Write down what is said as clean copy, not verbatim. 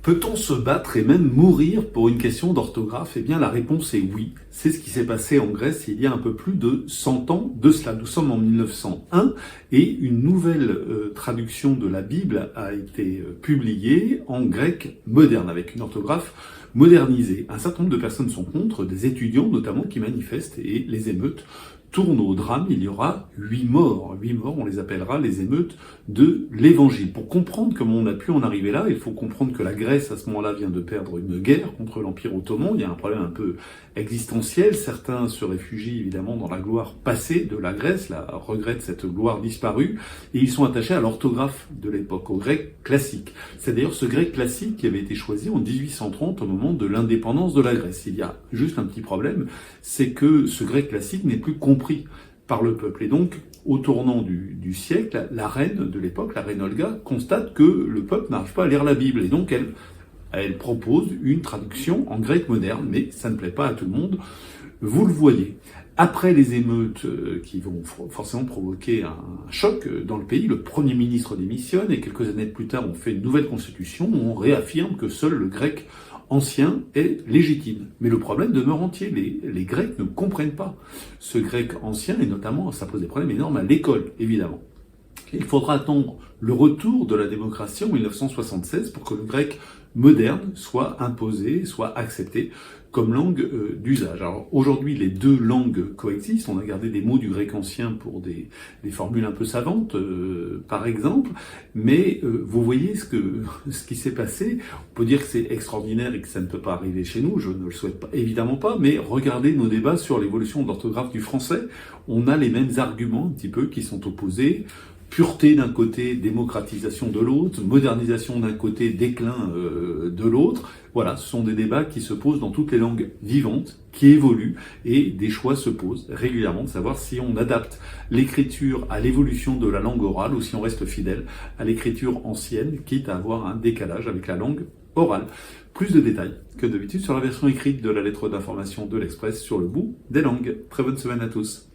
Peut-on se battre et même mourir pour une question d'orthographe? Eh bien, la réponse est oui. C'est ce qui s'est passé en Grèce il y a un peu plus de 100 ans de cela. Nous sommes en 1901 et une nouvelle traduction de la Bible a été publiée en grec moderne, avec une orthographe modernisée. Un certain nombre de personnes sont contre, des étudiants notamment qui manifestent, et les émeutes tournent au drame. Il y aura 8 morts. 8 morts, on les appellera les émeutes de l'Évangile. Pour comprendre comment on a pu en arriver là, il faut comprendre que la Grèce, à ce moment-là, vient de perdre une guerre contre l'Empire ottoman. Il y a un problème un peu existentiel. Certains se réfugient évidemment dans la gloire passée de la Grèce, regrettent cette gloire disparue, et ils sont attachés à l'orthographe de l'époque, au grec classique. C'est d'ailleurs ce grec classique qui avait été choisi en 1830 au moment de l'indépendance de la Grèce. Il y a juste un petit problème, c'est que ce grec classique n'est plus compris par le peuple. Et donc, au tournant du siècle, la reine de l'époque, la reine Olga, constate que le peuple n'arrive pas à lire la Bible. Et donc, elle propose une traduction en grec moderne, mais ça ne plaît pas à tout le monde. Vous le voyez. Après les émeutes qui vont forcément provoquer un choc dans le pays, le Premier ministre démissionne et quelques années plus tard, on fait une nouvelle constitution où on réaffirme que seul le grec ancien est légitime. Mais le problème demeure entier. Les Grecs ne comprennent pas ce grec ancien, et notamment, ça pose des problèmes énormes à l'école, évidemment. Il faudra attendre le retour de la démocratie en 1976 pour que le grec moderne soit imposé, soit accepté comme langue d'usage. Alors aujourd'hui, les deux langues coexistent. On a gardé des mots du grec ancien pour des formules un peu savantes, par exemple. Mais vous voyez ce qui s'est passé. On peut dire que c'est extraordinaire et que ça ne peut pas arriver chez nous. Je ne le souhaite pas, évidemment pas. Mais regardez nos débats sur l'évolution de l'orthographe du français. On a les mêmes arguments un petit peu qui sont opposés. Pureté d'un côté, démocratisation de l'autre, modernisation d'un côté, déclin de l'autre. Voilà, ce sont des débats qui se posent dans toutes les langues vivantes, qui évoluent, et des choix se posent régulièrement de savoir si on adapte l'écriture à l'évolution de la langue orale ou si on reste fidèle à l'écriture ancienne, quitte à avoir un décalage avec la langue orale. Plus de détails que d'habitude sur la version écrite de la lettre d'information de l'Express sur le bout des langues. Très bonne semaine à tous.